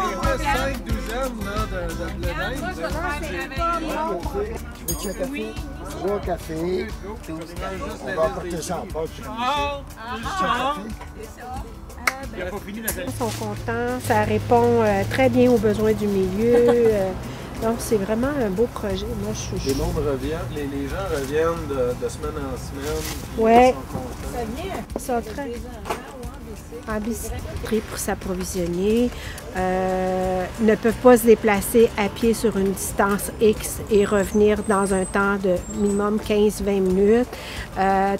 5 douzaines de blé d'Inde. Tu veux un café? 3 cafés. On va apporter ça en poche. Ils sont contents, ça répond très bien aux besoins du milieu. Donc, c'est vraiment un beau projet. Moi, Les mondes reviennent, les gens reviennent de semaine en semaine. Ouais. Ils sont contents. Ils sont très en bicyclette pour s'approvisionner, ne peuvent pas se déplacer à pied sur une distance X et revenir dans un temps de minimum 15-20 minutes.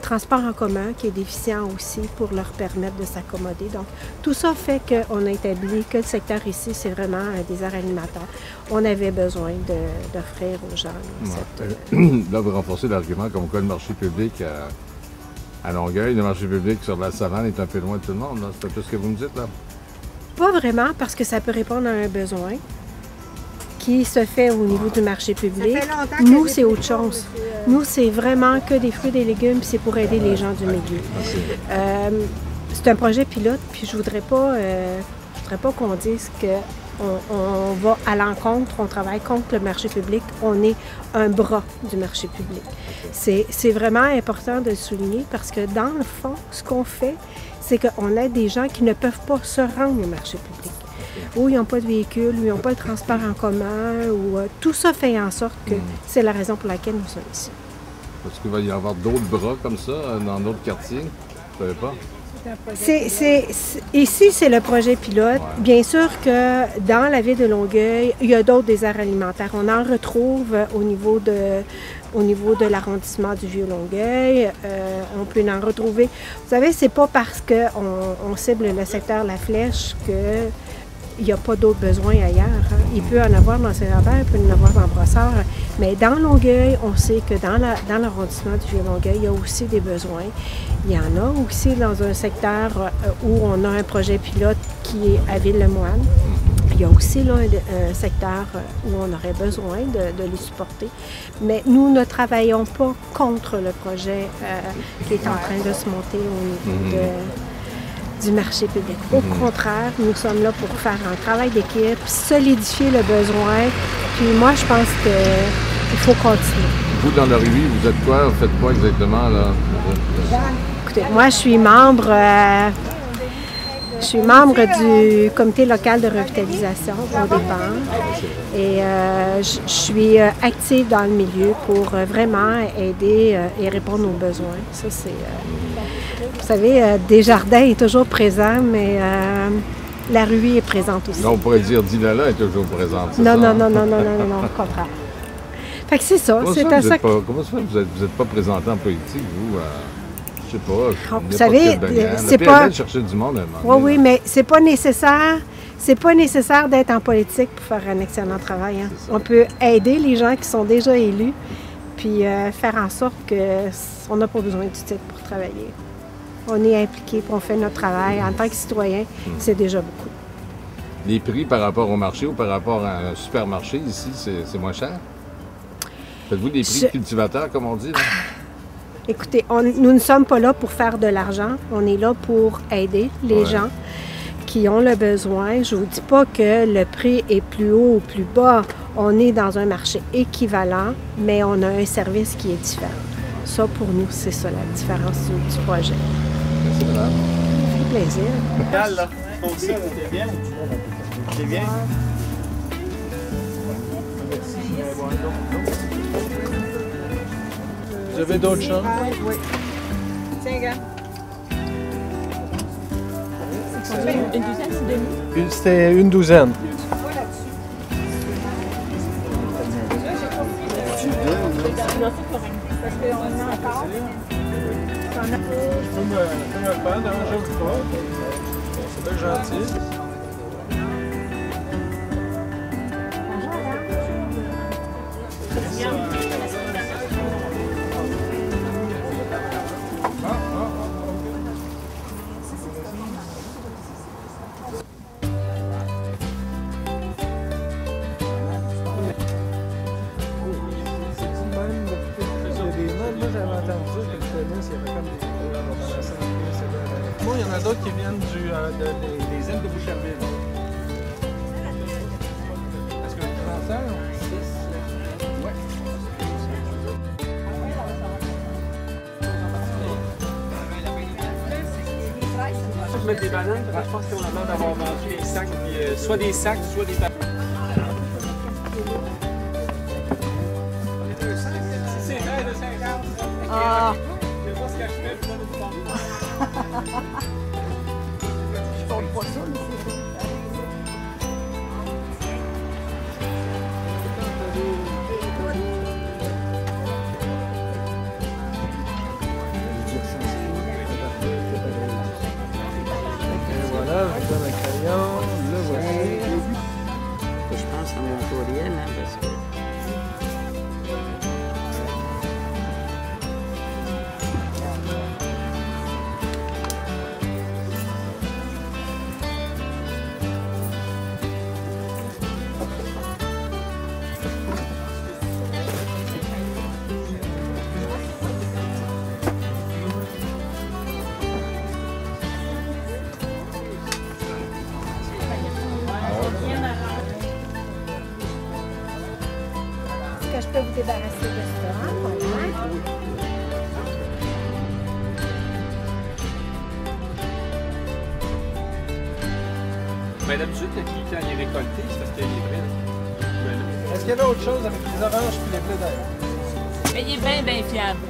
Transport en commun qui est déficient aussi pour leur permettre de s'accommoder. Donc, tout ça fait qu'on a établi que le secteur ici, c'est vraiment un désert alimentaire. On avait besoin d'offrir aux gens Là, vous renforcez l'argument comme quoi le marché public à Longueuil, le marché public sur la savane est un peu loin de tout le monde. C'est un peu ce que vous me dites, là? Pas vraiment, parce que ça peut répondre à un besoin qui se fait au niveau du marché public. Nous, c'est autre chose. Nous, c'est vraiment que des fruits et des légumes, puis c'est pour aider les gens du milieu. C'est un projet pilote, puis je voudrais pas qu'on dise que on va à l'encontre, on travaille contre le marché public, on est un bras du marché public. C'est vraiment important de le souligner parce que dans le fond, ce qu'on fait, c'est qu'on aide des gens qui ne peuvent pas se rendre au marché public, où ils n'ont pas de véhicule, où ils n'ont pas de transport en commun, où tout ça fait en sorte que c'est la raison pour laquelle nous sommes ici. Est-ce qu'il va y avoir d'autres bras comme ça dans d'autres quartiers? Je ne savais pas. Ici, c'est le projet pilote. Ouais. Bien sûr que dans la ville de Longueuil, il y a d'autres déserts alimentaires. On en retrouve au niveau de l'arrondissement du Vieux-Longueuil. On peut en retrouver. Vous savez, c'est pas parce qu'on cible le secteur La Flèche qu'il n'y a pas d'autres besoins ailleurs. Hein. Il peut en avoir dans Saint-Lambert, il peut en avoir dans Brossard. Mais dans Longueuil, on sait que dans l'arrondissement du Vieux-Longueuil, il y a aussi des besoins. Il y en a aussi dans un secteur où on a un projet pilote qui est à Ville-le-Moine. Il y a aussi là, un secteur où on aurait besoin de les supporter. Mais nous ne travaillons pas contre le projet qui est en train de se monter au niveau du marché public. Au contraire, nous sommes là pour faire un travail d'équipe, solidifier le besoin. Puis moi, je pense qu'il faut continuer. Vous, dans la rue, vous êtes quoi? Vous faites quoi exactement, là? Écoutez, moi, je suis membre du comité local de revitalisation au départ. Et je suis active dans le milieu pour vraiment aider et répondre aux besoins. Ça, c'est... vous savez, Desjardins est toujours présent, mais la rue est présente aussi. Non, on pourrait dire Dinala est toujours présente. Non, je comprends. Fait que c'est ça. Comment ça fait que vous n'êtes pas présenté en politique, vous? Je sais pas. Vous savez, c'est pas... chercher du monde. Oui, mais c'est pas nécessaire. C'est pas nécessaire d'être en politique pour faire un excellent travail. Hein. On peut aider les gens qui sont déjà élus, puis faire en sorte qu'on n'a pas besoin du titre pour travailler. On est impliqué, puis on fait notre travail en tant que citoyen. C'est déjà beaucoup. Les prix par rapport au marché ou par rapport à un supermarché ici, c'est moins cher? Faites-vous des prix de cultivateurs, comme on dit? Là? Écoutez, nous ne sommes pas là pour faire de l'argent. On est là pour aider les gens qui ont le besoin. Je ne vous dis pas que le prix est plus haut ou plus bas. On est dans un marché équivalent, mais on a un service qui est différent. Ça, pour nous, c'est ça la différence du projet. Merci, madame. Ça fait plaisir. Là, c'est bien. C'est bien. Vous avez d'autres choses? Oui. Tiens, gars. Une douzaine, c'est demi? C'était une douzaine. Je peux me prendre, dérangez-vous pas. C'est bien gentil. Moi, il y en a d'autres qui viennent des îles de Boucherville. de mettre des bananes, parce que je pense qu'on a l'air d'avoir vendu des sacs, puis, soit des sacs, soit des bananes. Si c'est vrai, de 50. Ah! Je sais pas ce que je fais, je vais vous prendre. Je compte pas ça, mais c'est vrai. Voilà, je vous donne un crayon, le voici. Je pense à mon courriel, hein, parce que... Est-ce que je peux vous débarrasser du restaurant? Voilà. Ben, d'habitude, le pied, quand il est récolté, c'est parce qu'il est vrai. Est-ce qu'il y avait autre chose avec les oranges et les blés d'ailleurs? Mais il est bien fiable.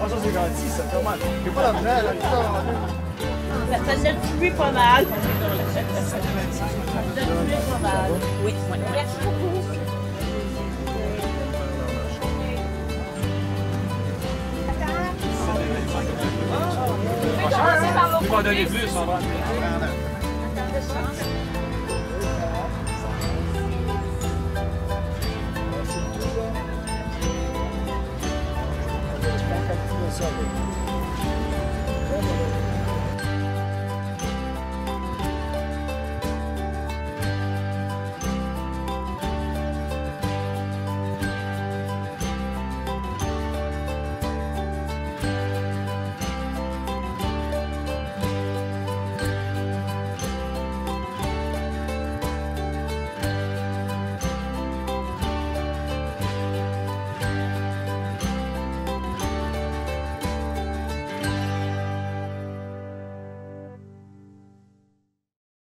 Ah, ça, c'est gentil, ça fait mal. Il n'y a pas d'argent, là, tout ça. Ça l'a tué pas mal. Ça l'a tué pas mal. Oui, oui. Merci beaucoup. Il va donner plus, on va.